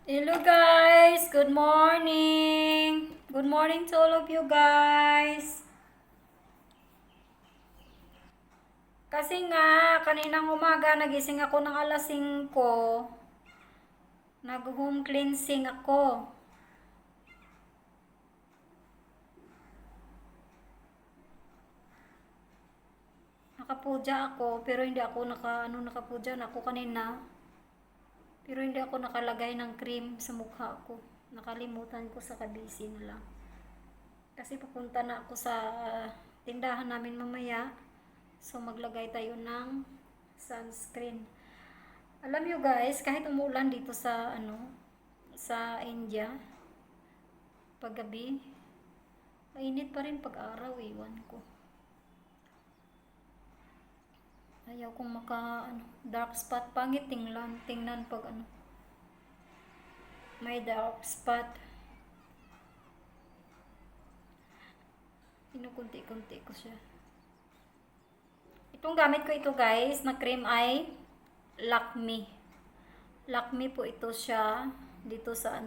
Hello guys! Good morning! Good morning to all of you guys! Kasi nga, kaninang umaga nagising ako ng alas 5. Nag-home cleansing ako. Nakapuja ako, pero hindi ako nakapuja na ako kanina. Pero hindi ako nakalagay ng cream sa mukha ko. Nakalimutan ko sa kabisi na lang. Kasi pupunta na ako sa tindahan namin mamaya. So maglagay tayo ng sunscreen. Alam nyo guys, kahit umulan dito sa sa India, paggabi, mainit pa rin pag araw, iwan ko. Ayaw kong dark spot, pangit tingnan pag may dark spot. Kinukunti-kunti ko siya. Itong gamit ko ito guys, na cream ay Lakme. Lakme po ito siya dito sa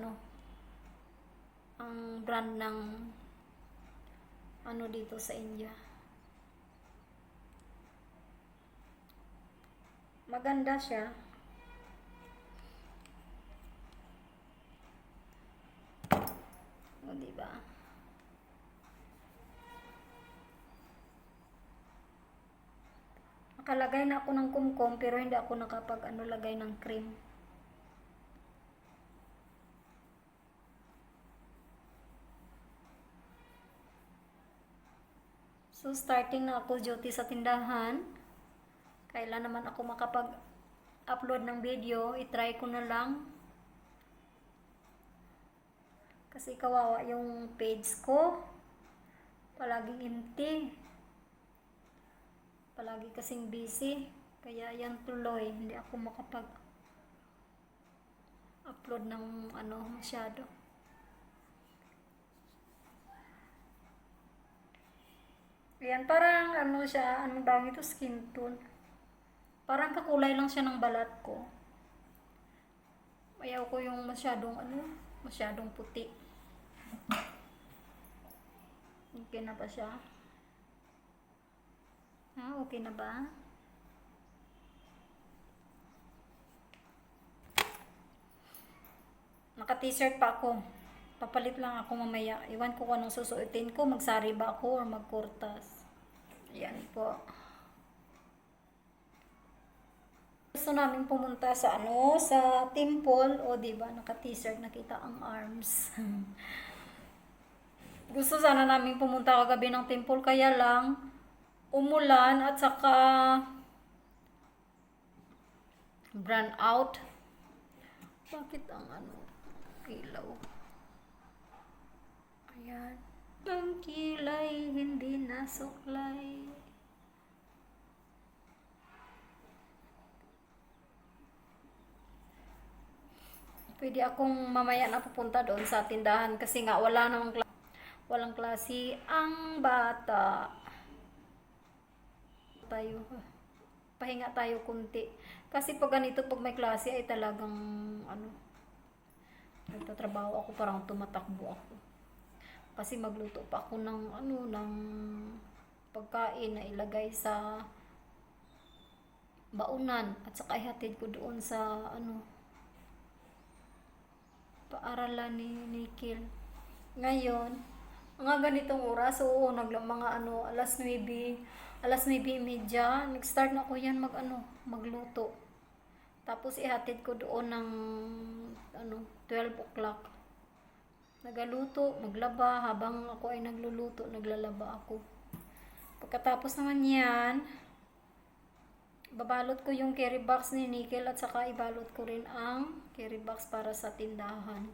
ang brand ng dito sa India. Maganda siya. O diba? Nakalagay na ako ng kumkum pero hindi ako lagay ng cream. So starting na ako duty sa tindahan. Kailan naman ako makapag-upload ng video, i-try ko na lang. Kasi kawawa yung page ko. Palaging empty. Palagi kasing busy. Kaya yan tuloy, hindi ako makapag-upload ng masyado. Ayan, parang siya, anong tawag ito, skin tone. Parang kakulay lang siya ng balat ko. Ayaw ko yung masyadong puti. Okay na ba siya? Okay na ba? Naka-t-shirt pa ako. Papalit lang ako mamaya. Iwan ko kung anong susuotin ko. Magsari ba ako or magkurtas. Ayan po. Gusto namin pumunta sa sa temple. O diba, naka-t-shirt, nakita ang arms. Gusto sana namin pumunta kagabi ng temple. Kaya lang, umulan at saka brown out. Bakit ang ilaw? Ayan. Ang kilay, hindi nasuklay. Pwede akong mamaya na pupunta doon sa tindahan kasi nga walang klase ang bata. Pahinga tayo kunti. Kasi pag ganito, pag may klase ay talagang nagtatrabaho ako, parang tumatakbo ako. Kasi magluto pa ako ng pagkain na ilagay sa baunan at saka ihatid ko doon sa paaralan ni Nikil. Ngayon, mga ganitong oras, mga alas 9:30, nag-start na ako yan magluto. Tapos ihatid ko doon ng 12 o'clock. Nagaluto, maglaba, habang ako ay nagluluto, naglalaba ako. Pagkatapos naman yan, babalot ko yung carry box ni Nickel at saka ibalot ko rin ang carry box para sa tindahan.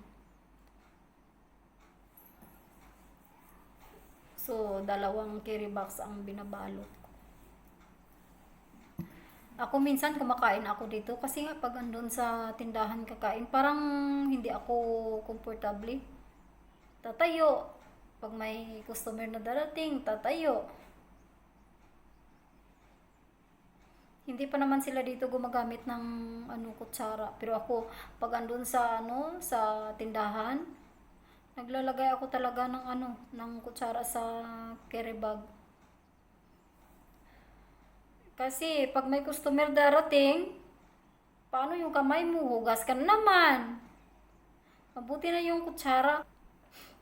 So, 2 carry box ang binabalot ko. Ako minsan kumakain ako dito kasi nga pag andun sa tindahan kakain, parang hindi ako komportable. Tatayo. Pag may customer na darating, tatayo. Hindi pa naman sila dito gumagamit ng kutsara. Pero ako, pag andun sa sa tindahan, naglalagay ako talaga ng ng kutsara sa carry bag. Kasi pag may customer darating, paano yung kamay mo? Hugas ka na naman. Mabuti na yung kutsara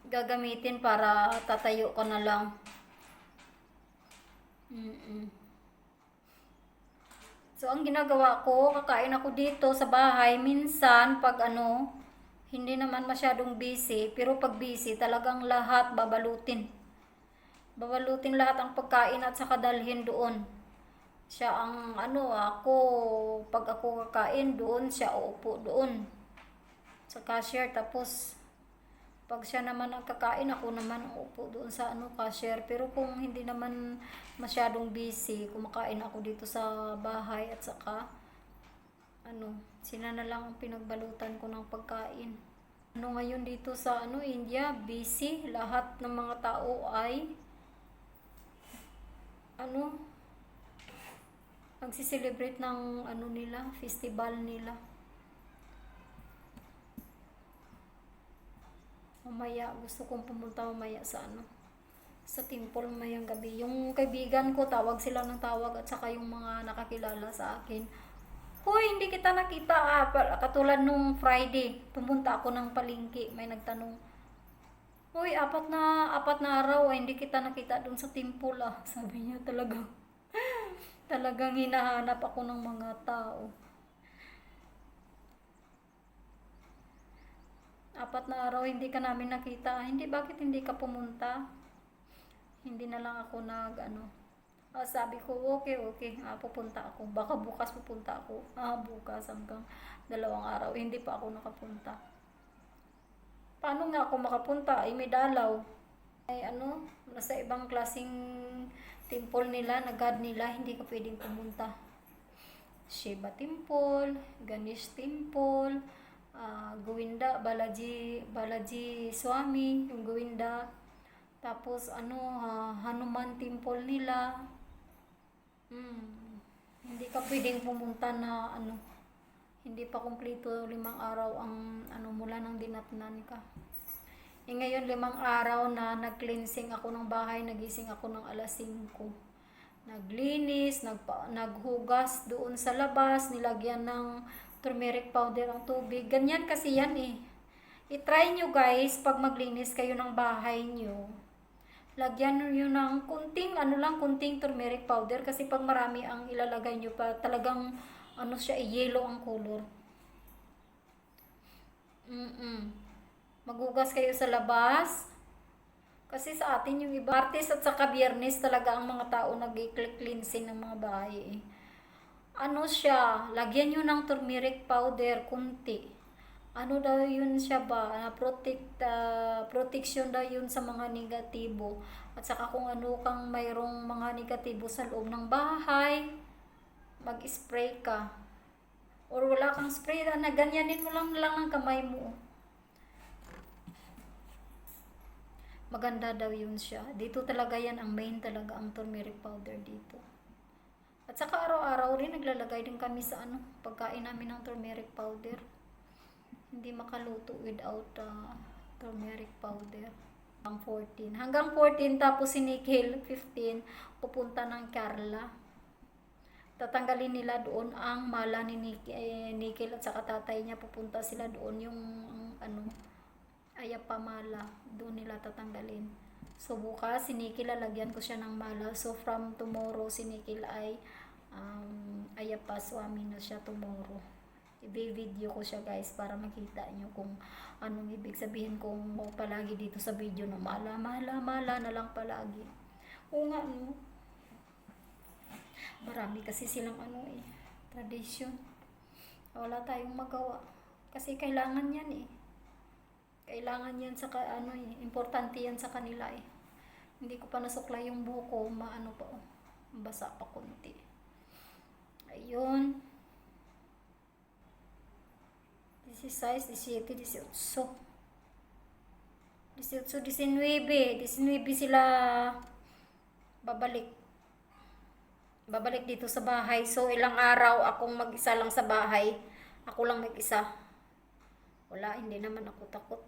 gagamitin para tatayo ka na lang. So, ang ginagawa ko, kakain ako dito sa bahay. Minsan, pag hindi naman masyadong busy. Pero pag busy, talagang lahat babalutin. Babalutin lahat ang pagkain at saka dalhin doon. Siya ang ako, pag ako kakain doon, siya uupo doon. Sa cashier, tapos pag siya naman ang kakain, ako naman ang upo doon sa cashier. Pero kung hindi naman masyadong busy, kumakain ako dito sa bahay at saka sila na lang ang pinagbalutan ko ng pagkain. Ngayon dito sa India, busy. Lahat ng mga tao ay nagsiselebrate ng nila, festival nila. Mamaya, gusto kong pumunta mamaya sa sa temple mamayang gabi. Yung kaibigan ko, tawag sila ng tawag at saka yung mga nakakilala sa akin. Hoy, hindi kita nakita katulad nung Friday, pumunta ako ng palengke, may nagtanong. Hoy, apat na araw hindi kita nakita dun sa temple Sabi niya talagang hinahanap ako ng mga tao. 4 na araw hindi ka namin nakita. Hindi, bakit hindi ka pumunta? Hindi na lang ako sabi ko, okay. Pupunta ako. Baka bukas pupunta ako. Bukas hanggang 2 araw. Hindi pa ako nakapunta. Paano nga ako makapunta? Ay, may dalaw. Ay, nasa ibang klaseng temple nila, na God nila, hindi ka pwedeng pumunta. Shiva Temple, Ganesh Temple, Govinda, Balaji Swami, yung Govinda. Tapos Hanuman Temple nila. Hindi ka pwedeng pumunta na hindi pa kumpleto 5 araw ang mula nang dinatnan ka. Ngayon 5 araw na nag-cleansing ako ng bahay, nagising ako ng alas 5. Naglinis, naghugas doon sa labas, nilagyan ng turmeric powder ang tubig. Ganyan kasi yan I-try nyo guys, pag maglinis kayo ng bahay nyo, lagyan nyo ng kunting turmeric powder kasi pag marami ang ilalagay nyo pa, talagang siya, yellow ang color. Maghugas kayo sa labas. Kasi sa atin yung iba, Martes at saka Biyernes talaga ang mga tao nag-cleansing ng mga bahay. Siya, lagyan nyo ng turmeric powder, kunti. Daw yun siya ba? Protection daw yun sa mga negatibo. At saka kung kang mayroong mga negatibo sa loob ng bahay, mag-spray ka. Or wala kang spray, ganyanin mo lang ng kamay mo. Maganda daw yun siya. Dito talaga yan, ang main talaga ang turmeric powder dito. At saka araw-araw rin naglalagay din kami sa pagkain namin ng turmeric powder. Hindi makaluto without turmeric powder. Hanggang 14 tapos si Nikhil 15 pupunta ng Carla. Tatanggalin nila doon ang mala ni Nikhil at saka tatay niya, pupunta sila doon yung ayapa mala, doon nila tatanggalin. So bukas si Nikhil lalagyan ko siya ng mala. So from tomorrow si Nikhil ay ayapa swami na siya tomorrow. I-video ko siya guys para makita nyo kung anong ibig sabihin kung palagi dito sa video na mala na lang palagi. Oo nga marami kasi silang tradisyon. Wala tayong magawa. Kasi kailangan yan Kailangan yan sa importante yan sa kanila Hindi ko pa nasuklay yung buko, basa pa konti. Ayun. 16, 17, 18. 19 sila babalik. babalik dito sa bahay. So, ilang araw akong mag-isa lang sa bahay. Ako lang mag-isa. Wala, hindi naman ako takot.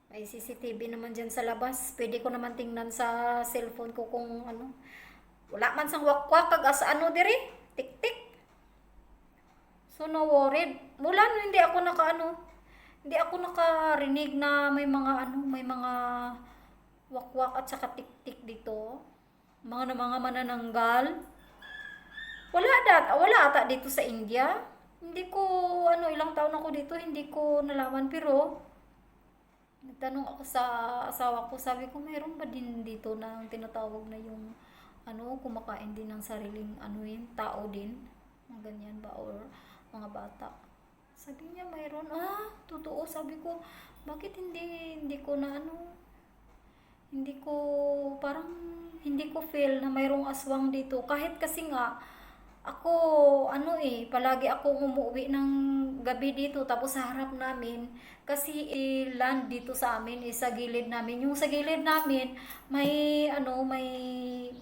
May CCTV naman dyan sa labas. Pwede ko naman tingnan sa cellphone ko kung ano. Wala man sang wakwak kag asa ano diri. Tik-tik. So, no worried. Mula no, hindi ako hindi ako nakarinig na may mga may mga wakwak at saka tik-tik dito. Mga manananggal. Wala ata dito sa India. Hindi ko, ilang taon ako dito, hindi ko nalaman. Pero, nagtanong ako sa asawa ko, sabi ko, mayroon ba din dito na tinatawag na yung, kumakain din ng sariling, tao din? Mga ganyan ba? Or mga bata. Sabi niya, mayroon. Totoo. Sabi ko, bakit hindi ko na, parang, hindi ko feel na mayroong aswang dito. Kahit kasi nga, ako, palagi akong umuwi ng gabi dito, tapos sa harap namin, kasi land dito sa amin, sa gilid namin. Yung sa gilid namin, may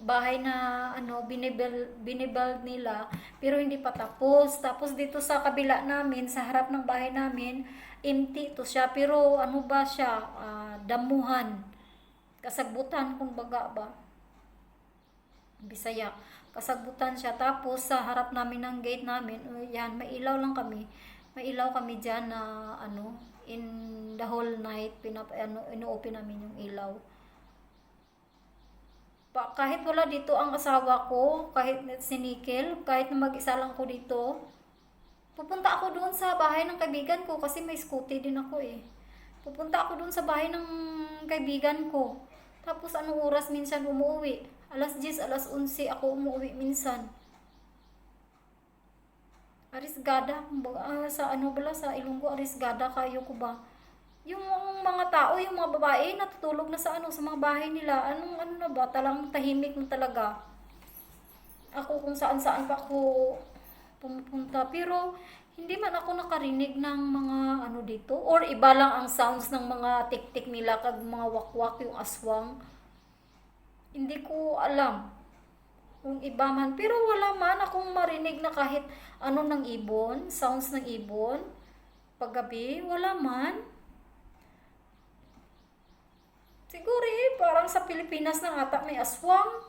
bahay na, binibuild nila, pero hindi pa tapos. Tapos dito sa kabila namin, sa harap ng bahay namin, empty to siya, pero ba siya, damuhan, kasagbutan, kumbaga ba, Bisaya. Kasagbutan siya. Tapos sa harap namin ng gate namin, yan, may ilaw lang kami. May ilaw kami diyan na in the whole night ino-open namin yung ilaw. Kahit wala dito ang asawa ko, kahit si Nickel, kahit na mag-isa lang ko dito, pupunta ako doon sa bahay ng kaibigan ko kasi may scooty din ako eh. Pupunta ako doon sa bahay ng kaibigan ko. Tapos anong oras minsan umuwi? Alas 10, alas 11 ako umuwi minsan. Arisgada, sa sa Ilonggo, arisgada kayo ko ba? Yung mga tao, yung mga babae, natutulog na sa sa mga bahay nila. Anong na ba? Talang tahimik na talaga. Ako kung saan-saan pa ako pumupunta. Pero, hindi man ako nakarinig ng mga dito. Or iba lang ang sounds ng mga tik-tik nila kag mga wakwak yung aswang. Hindi ko alam kung iba man. Pero wala man akong marinig na kahit ng ibon, sounds ng ibon. Paggabi, wala man. Siguro parang sa Pilipinas na ata may aswang.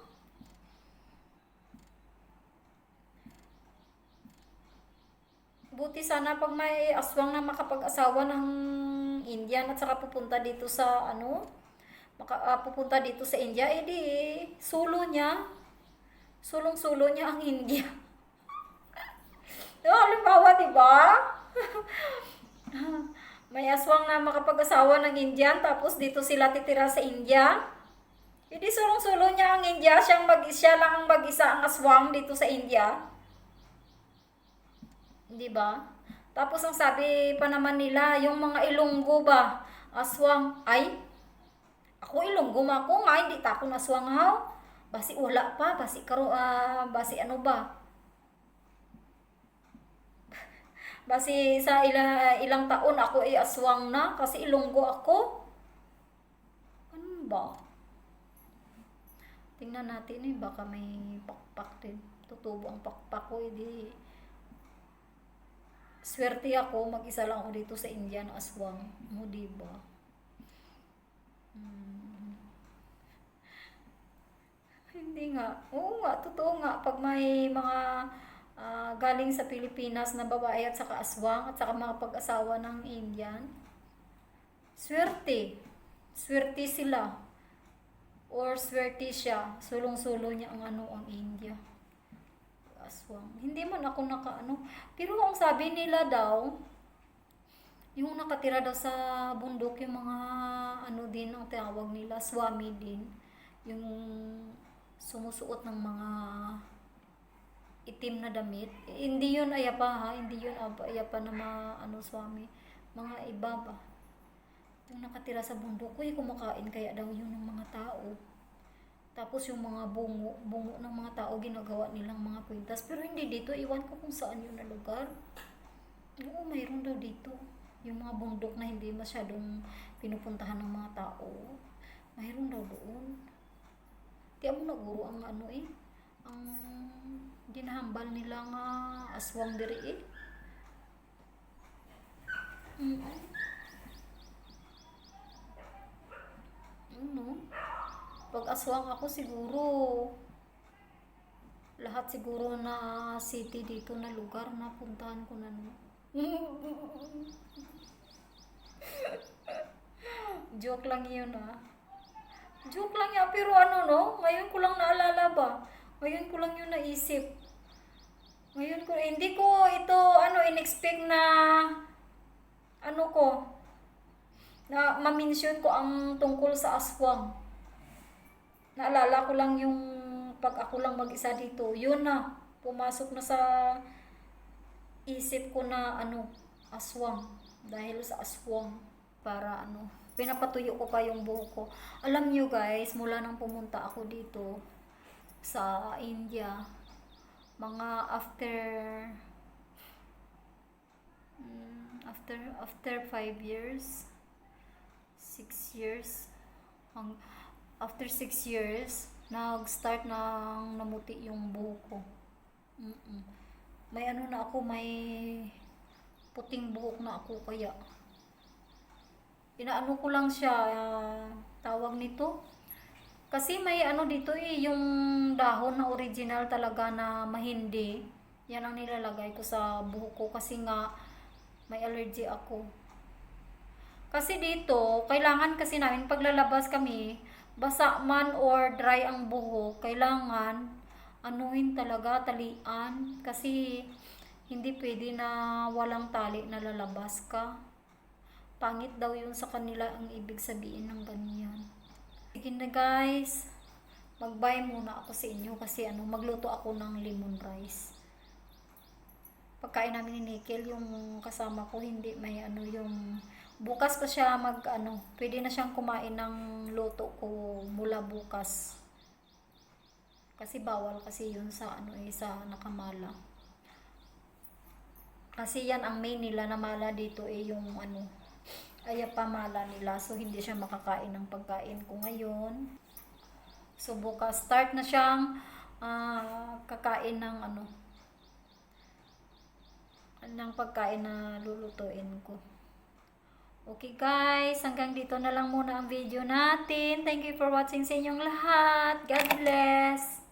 Buti sana pag may aswang na makapag-asawa ng Indian at saka pupunta dito sa pupunta dito sa India, sulong-sulo niya ang India. Halimbawa, diba? May aswang na makapag-asawa ng Indian, tapos dito sila titira sa India. Sulong-sulo niya ang India, siya lang ang mag-isa ang aswang dito sa India. Diba? Tapos ang sabi pa naman nila, yung mga Ilonggo ba, aswang, ako Ilonggo ma ko nga, hindi ta ako naswang haw. Basi wala pa, basi ba? Basi sa ilang taon ako aswang na kasi Ilonggo ako. Ano ba? Tingnan natin baka may pakpak din. Tutubo ang pakpak ko, swerte ako, mag-isa lang ako dito sa India na aswang. Mo, diba? Hindi nga. Oo nga, totoo nga. Pag may mga galing sa Pilipinas na babae at saka aswang at saka mga pag-asawa ng Indian, swerte. Swerte sila. Or swerte siya. Sulong-sulo niya ang India. Aswang. Hindi man ako pero ang sabi nila daw, yung nakatira daw sa bundok, yung mga din ang tawag nila, swami din, yung sumusuot ng mga itim na damit. Hindi yun ayapa hindi yun ayapa na swami, mga iba ba, yung nakatira sa bundok, kumakain kaya daw yun ng mga tao. Tapos yung mga bungo ng mga tao, ginagawa nilang mga kwintas. Pero hindi dito, iwan ko kung saan yun na lugar. Oo, mayroon daw dito. Yung mga bundok na hindi masyadong pinupuntahan ng mga tao. Mayroon daw doon. Di mo naguro ang ano eh. Ang ginahambal nila nga aswang diri eh. Ano? Pag aswang ako siguro, lahat siguro na city dito na lugar na puntahan ko na no. Joke lang yun ah. Joke lang yan, pero ano no, ngayon ko lang naalala ba? Ngayon ko lang yun naisip. Ngayon ko, hindi ko ito, ano, in-expect na, ano ko, na ma-mention ko ang tungkol sa aswang. Naalala ko lang yung pag ako lang mag-isa dito, yun na, pumasok na sa isip ko na, ano, aswang. Dahil sa aswang, para ano, pinapatuyo ko pa yung buhok ko. Alam nyo guys, mula nang pumunta ako dito sa India, mga after 5 years, 6 years, after 6 years, nag-start nang namuti yung buhok ko. May ano na ako, may puting buhok na ako, kaya inaano ko lang siya, tawag nito. Kasi may ano dito eh, yung dahon na original talaga na mahindi. Yan ang nilalagay ko sa buhok ko kasi nga may allergy ako. Kasi dito, kailangan kasi namin paglalabas kami, basa man or dry ang buhok, kailangan anuhin talaga, talian. Kasi hindi pwede na walang tali na lalabas ka. Pangit daw yun sa kanila ang ibig sabihin ng ganyan. Sige na guys, mag-bye muna ako sa inyo kasi ano, magluto ako ng lemon rice. Pagkain namin ni Nickel, yung kasama ko hindi may ano yung bukas pa siya mag ano, pwede na siyang kumain ng luto ko mula bukas. Kasi bawal kasi yun sa ano eh, sa nakamala. Kasi yan ang main nila na mala dito eh yung ano, ayapamala nila, so hindi siya makakain ng pagkain ko ngayon. So bukas start na siyang kakain ng ano, ng pagkain na lulutuin ko. Okay guys, hanggang dito na lang muna ang video natin. Thank you for watching sa inyong lahat. God bless!